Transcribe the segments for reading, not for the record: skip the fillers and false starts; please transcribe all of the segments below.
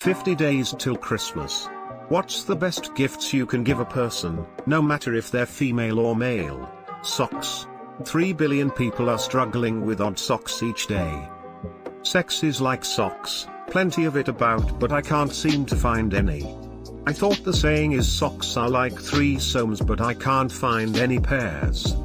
50 days till Christmas. What's the best gifts you can give a person, no matter if they're female or male? Socks. 3 billion people are struggling with odd socks each day. Sex is like socks, plenty of it about, but I can't seem to find any. I thought the saying is socks are like threesomes, but I can't find any pairs.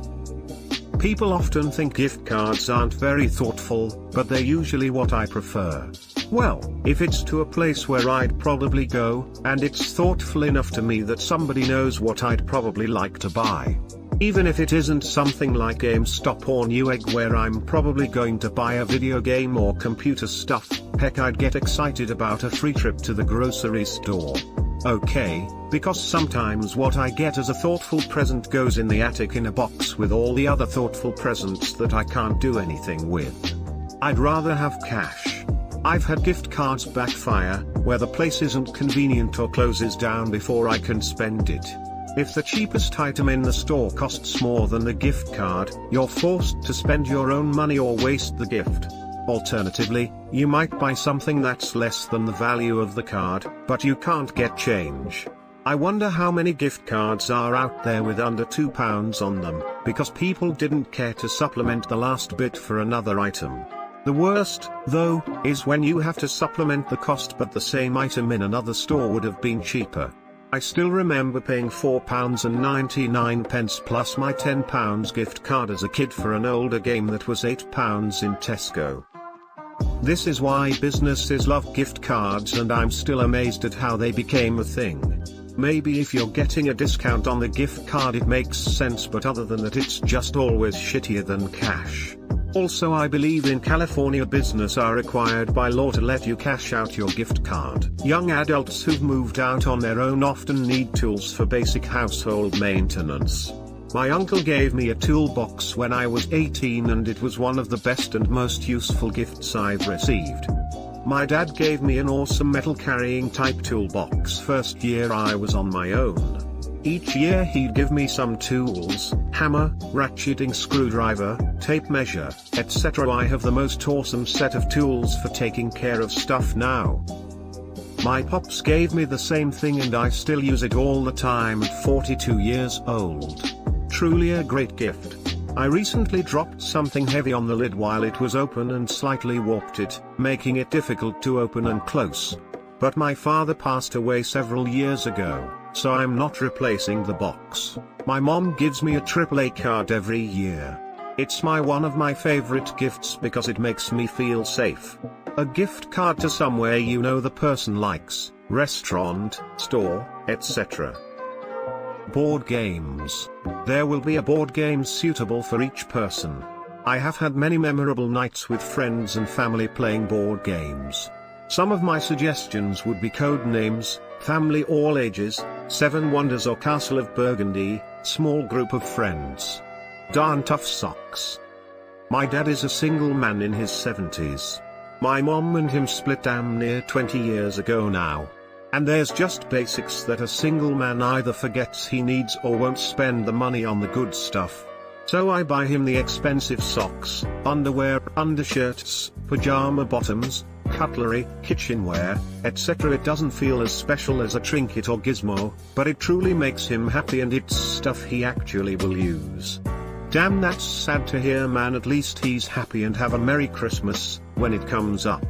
People often think gift cards aren't very thoughtful, but they're usually what I prefer. Well, if it's to a place where I'd probably go, and it's thoughtful enough to me that somebody knows what I'd probably like to buy. Even if it isn't something like GameStop or Newegg where I'm probably going to buy a video game or computer stuff, heck, I'd get excited about a free trip to the grocery store. Okay, because sometimes what I get as a thoughtful present goes in the attic in a box with all the other thoughtful presents that I can't do anything with. I'd rather have cash. I've had gift cards backfire, where the place isn't convenient or closes down before I can spend it. If the cheapest item in the store costs more than the gift card, you're forced to spend your own money or waste the gift. Alternatively, you might buy something that's less than the value of the card, but you can't get change. I wonder how many gift cards are out there with under £2 on them, because people didn't care to supplement the last bit for another item. The worst, though, is when you have to supplement the cost but the same item in another store would have been cheaper. I still remember paying £4.99 plus my £10 gift card as a kid for an older game that was £8 in Tesco. This is why businesses love gift cards, and I'm still amazed at how they became a thing. Maybe if you're getting a discount on the gift card it makes sense, but other than that it's just always shittier than cash. Also, I believe in California business are required by law to let you cash out your gift card. Young adults who've moved out on their own often need tools for basic household maintenance. My uncle gave me a toolbox when I was 18 and it was one of the best and most useful gifts I've received. My dad gave me an awesome metal carrying type toolbox first year I was on my own. Each year he'd give me some tools, hammer, ratcheting screwdriver, tape measure, etc. I have the most awesome set of tools for taking care of stuff now. My pops gave me the same thing and I still use it all the time at 42 years old. Truly a great gift. I recently dropped something heavy on the lid while it was open and slightly warped it, making it difficult to open and close. But my father passed away several years ago, so I'm not replacing the box. My mom gives me a AAA card every year. It's one of my favorite gifts because it makes me feel safe. A gift card to somewhere you know the person likes, restaurant, store, etc. Board games. There will be a board game suitable for each person. I have had many memorable nights with friends and family playing board games. Some of my suggestions would be Codenames, Family All Ages, Seven Wonders or Castle of Burgundy, Small Group of Friends. Darn Tough Socks. My dad is a single man in his 70s. My mom and him split damn near 20 years ago now. And there's just basics that a single man either forgets he needs or won't spend the money on the good stuff. So I buy him the expensive socks, underwear, undershirts, pajama bottoms, cutlery, kitchenware, etc. It doesn't feel as special as a trinket or gizmo, but it truly makes him happy and it's stuff he actually will use. Damn, that's sad to hear, man. At least he's happy and have a Merry Christmas when it comes up.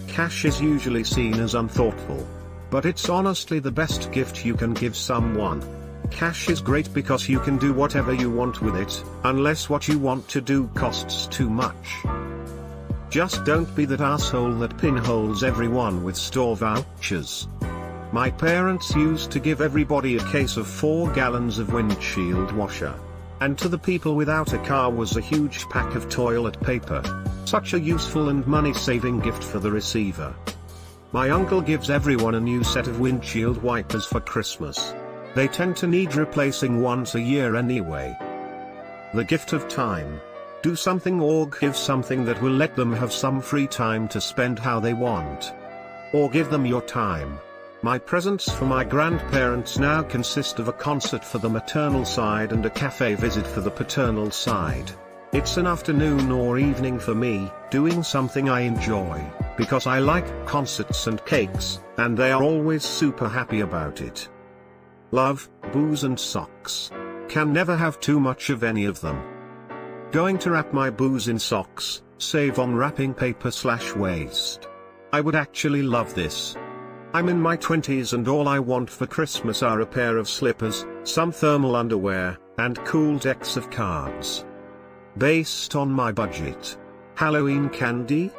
Cash is usually seen as unthoughtful. But it's honestly the best gift you can give someone. Cash is great because you can do whatever you want with it, unless what you want to do costs too much. Just don't be that asshole that pinholes everyone with store vouchers. My parents used to give everybody a case of 4 gallons of windshield washer. And to the people without a car was a huge pack of toilet paper. Such a useful and money-saving gift for the receiver. My uncle gives everyone a new set of windshield wipers for Christmas. They tend to need replacing once a year anyway. The gift of time. Do something or give something that will let them have some free time to spend how they want. Or give them your time. My presents for my grandparents now consist of a concert for the maternal side and a cafe visit for the paternal side. It's an afternoon or evening for me, doing something I enjoy. because I like concerts and cakes, and they are always super happy about it. Love, booze and socks. Can never have too much of any of them. Going to wrap my booze in socks, save on wrapping paper/waste. I would actually love this. I'm in my 20s and all I want for Christmas are a pair of slippers, some thermal underwear, and cool decks of cards. Based on my budget. Halloween candy?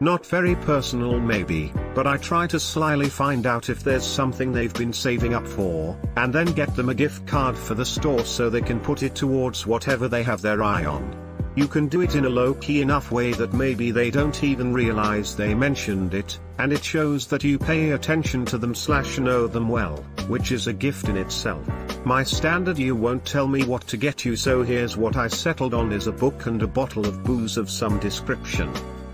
Not very personal maybe, but I try to slyly find out if there's something they've been saving up for, and then get them a gift card for the store so they can put it towards whatever they have their eye on. You can do it in a low-key enough way that maybe they don't even realize they mentioned it, and it shows that you pay attention to them/know them well, which is a gift in itself. My standard you won't tell me what to get you, so here's what I settled on is a book and a bottle of booze of some description.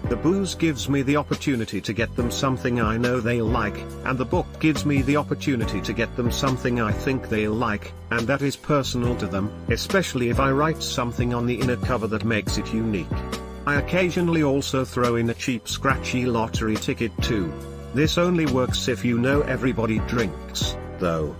The booze gives me the opportunity to get them something I know they'll like, and the book gives me the opportunity to get them something I think they'll like, and that is personal to them, especially if I write something on the inner cover that makes it unique. I occasionally also throw in a cheap scratchy lottery ticket too. This only works if you know everybody drinks, though.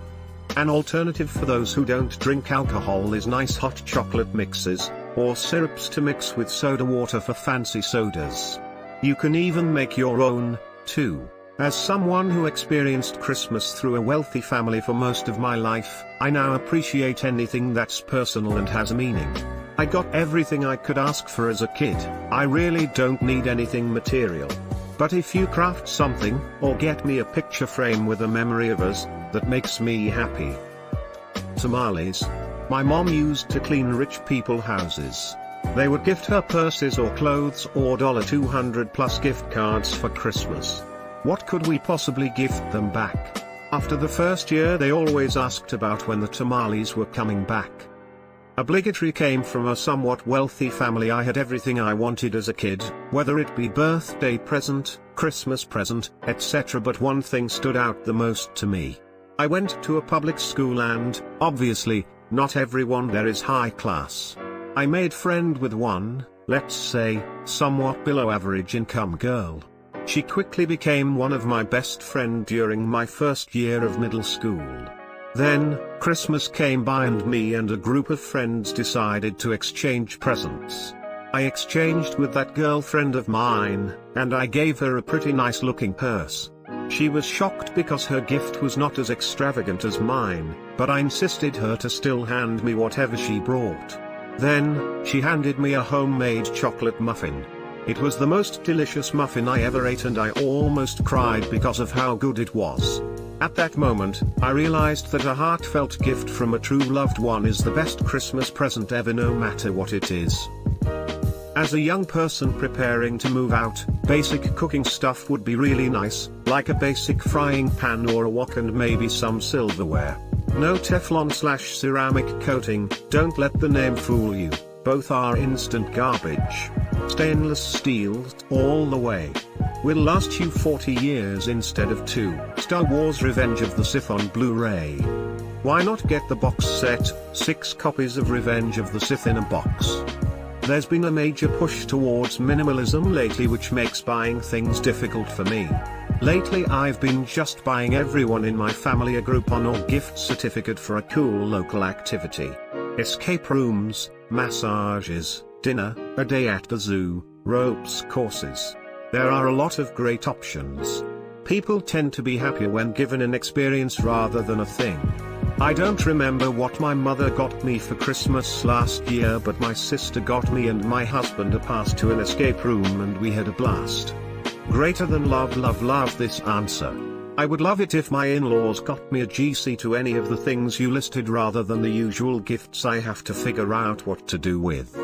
An alternative for those who don't drink alcohol is nice hot chocolate mixes, or syrups to mix with soda water for fancy sodas. You can even make your own, too. As someone who experienced Christmas through a wealthy family for most of my life, I now appreciate anything that's personal and has meaning. I got everything I could ask for as a kid. I really don't need anything material. But if you craft something, or get me a picture frame with a memory of us, that makes me happy. Tamales. My mom used to clean rich people houses. They would gift her purses or clothes or $200 plus gift cards for Christmas. What could we possibly gift them back? After the first year they always asked about when the tamales were coming back. Obligatory came from a somewhat wealthy family. I had everything I wanted as a kid, whether it be birthday present, Christmas present, etc. But one thing stood out the most to me. I went to a public school and, obviously, not everyone there is high class. I made friend with one, let's say, somewhat below average income girl. She quickly became one of my best friend during my first year of middle school. Then, Christmas came by and me and a group of friends decided to exchange presents. I exchanged with that girlfriend of mine, and I gave her a pretty nice looking purse. She was shocked because her gift was not as extravagant as mine, but I insisted her to still hand me whatever she brought. Then, she handed me a homemade chocolate muffin. It was the most delicious muffin I ever ate and I almost cried because of how good it was. At that moment, I realized that a heartfelt gift from a true loved one is the best Christmas present ever, no matter what it is. As a young person preparing to move out, basic cooking stuff would be really nice, like a basic frying pan or a wok and maybe some silverware. No Teflon/ceramic coating, don't let the name fool you, both are instant garbage. Stainless steel, all the way. Will last you 40 years instead of 2. Star Wars Revenge of the Sith on Blu-ray. Why not get the box set, 6 copies of Revenge of the Sith in a box? There's been a major push towards minimalism lately which makes buying things difficult for me. Lately I've been just buying everyone in my family a Groupon or gift certificate for a cool local activity. Escape rooms, massages, dinner, a day at the zoo, ropes courses. There are a lot of great options. People tend to be happier when given an experience rather than a thing. I don't remember what my mother got me for Christmas last year, but my sister got me and my husband a pass to an escape room and we had a blast. Greater than love, love, love this answer. I would love it if my in-laws got me a GC to any of the things you listed rather than the usual gifts I have to figure out what to do with.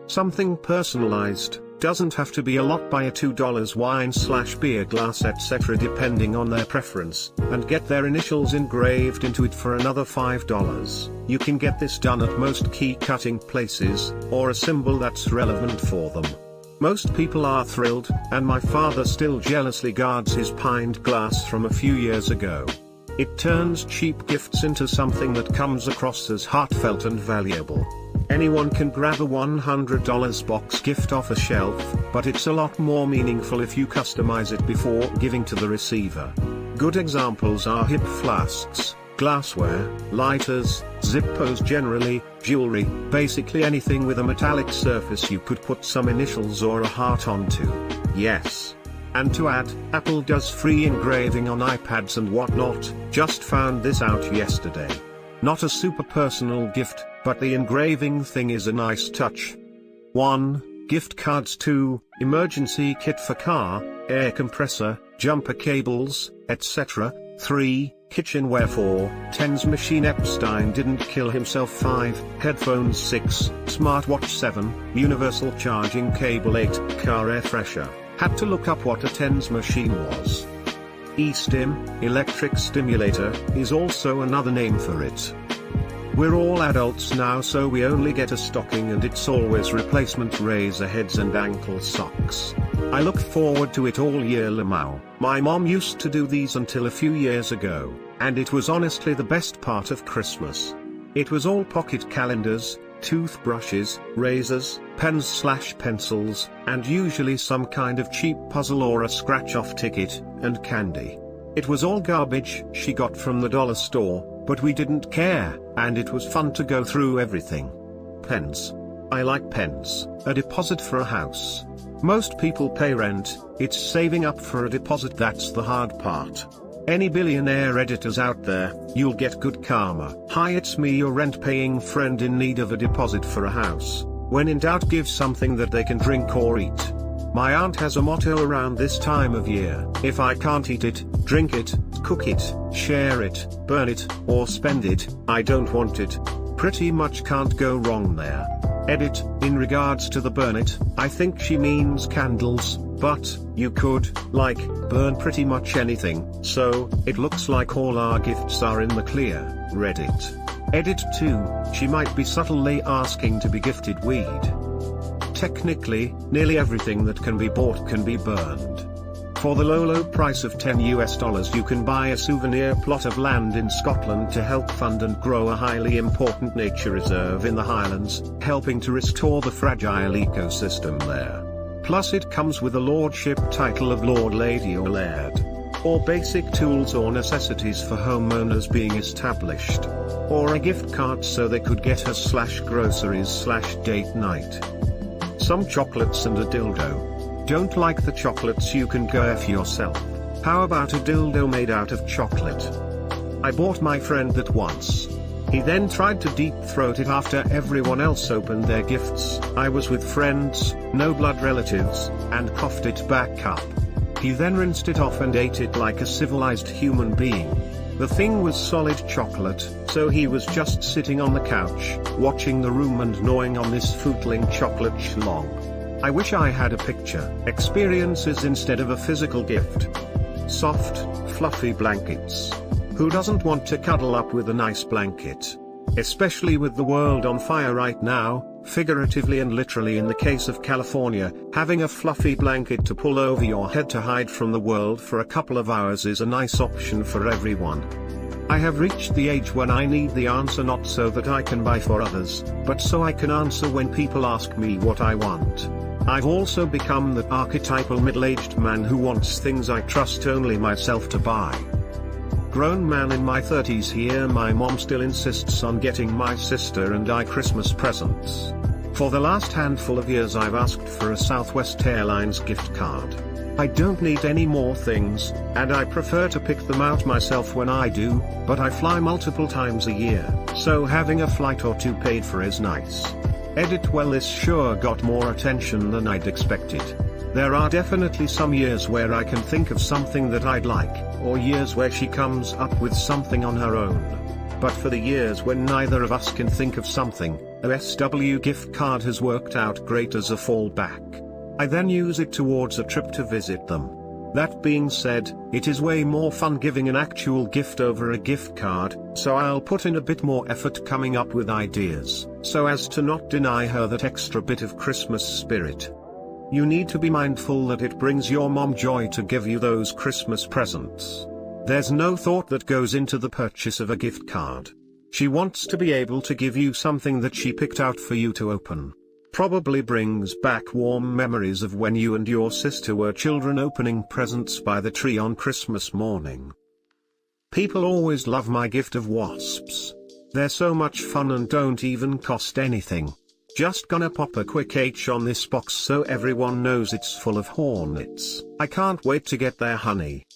Something personalized. Doesn't have to be a lot. Buy a $2 wine/beer glass etc. depending on their preference, and get their initials engraved into it for another $5. You can get this done at most key cutting places, or a symbol that's relevant for them. Most people are thrilled, and my father still jealously guards his pint glass from a few years ago. It turns cheap gifts into something that comes across as heartfelt and valuable. Anyone can grab a $100 box gift off a shelf, but it's a lot more meaningful if you customize it before giving to the receiver. Good examples are hip flasks, glassware, lighters, Zippos generally, jewelry, basically anything with a metallic surface you could put some initials or a heart onto. Yes. And to add, Apple does free engraving on iPads and whatnot, just found this out yesterday. Not a super personal gift, but the engraving thing is a nice touch. 1. Gift cards. 2. Emergency kit for car, air compressor, jumper cables, etc. 3. Kitchenware. 4. Tens machine. Epstein didn't kill himself. 5. Headphones. 6. Smartwatch. 7. Universal charging cable. 8. Car air fresher. Had to look up what a tens machine was. eStim, electric stimulator, is also another name for it. We're all adults now, so we only get a stocking and it's always replacement razor heads and ankle socks. I look forward to it all year. Lamau. My mom used to do these until a few years ago, and it was honestly the best part of Christmas. It was all pocket calendars, toothbrushes, razors, pens/pencils, and usually some kind of cheap puzzle or a scratch-off ticket, and candy. It was all garbage she got from the dollar store, but we didn't care, and it was fun to go through everything. Pens. I like pens. A deposit for a house. Most people pay rent, it's saving up for a deposit that's the hard part. Any billionaire editors out there, you'll get good karma. Hi, it's me, your rent-paying friend in need of a deposit for a house. When in doubt, give something that they can drink or eat. My aunt has a motto around this time of year: if I can't eat it, drink it, cook it, share it, burn it, or spend it, I don't want it. Pretty much can't go wrong there. Edit, in regards to the burn it, I think she means candles, but you could, like, burn pretty much anything, so it looks like all our gifts are in the clear. Reddit. Edit 2, she might be subtly asking to be gifted weed. Technically, nearly everything that can be bought can be burned. For the low price of $10 you can buy a souvenir plot of land in Scotland to help fund and grow a highly important nature reserve in the Highlands, helping to restore the fragile ecosystem there. Plus it comes with a lordship title of Lord, Lady or Laird. Or basic tools or necessities for homeowners being established. Or a gift card so they could get her/groceries/date night. Some chocolates and a dildo. Don't like the chocolates, you can go F yourself. How about a dildo made out of chocolate? I bought my friend that once. He then tried to deep throat it after everyone else opened their gifts. I was with friends, no blood relatives, and coughed it back up. He then rinsed it off and ate it like a civilized human being. The thing was solid chocolate, so he was just sitting on the couch, watching the room and gnawing on this footling chocolate schlong. I wish I had a picture. Experiences instead of a physical gift. Soft, fluffy blankets. Who doesn't want to cuddle up with a nice blanket? Especially with the world on fire right now, figuratively and literally in the case of California, having a fluffy blanket to pull over your head to hide from the world for a couple of hours is a nice option for everyone. I have reached the age when I need the answer not so that I can buy for others, but so I can answer when people ask me what I want. I've also become the archetypal middle-aged man who wants things I trust only myself to buy. Grown man in my 30s here, my mom still insists on getting my sister and I Christmas presents. For the last handful of years I've asked for a Southwest Airlines gift card. I don't need any more things, and I prefer to pick them out myself when I do, but I fly multiple times a year, so having a flight or two paid for is nice. Edit, well, this sure got more attention than I'd expected. There are definitely some years where I can think of something that I'd like, or years where she comes up with something on her own. But for the years when neither of us can think of something, a SW gift card has worked out great as a fallback. I then use it towards a trip to visit them. That being said, it is way more fun giving an actual gift over a gift card, so I'll put in a bit more effort coming up with ideas, so as to not deny her that extra bit of Christmas spirit. You need to be mindful that it brings your mom joy to give you those Christmas presents. There's no thought that goes into the purchase of a gift card. She wants to be able to give you something that she picked out for you to open. Probably brings back warm memories of when you and your sister were children opening presents by the tree on Christmas morning. People always love my gift of wasps. They're so much fun and don't even cost anything. Just gonna pop a quick H on this box so everyone knows it's full of hornets. I can't wait to get their honey.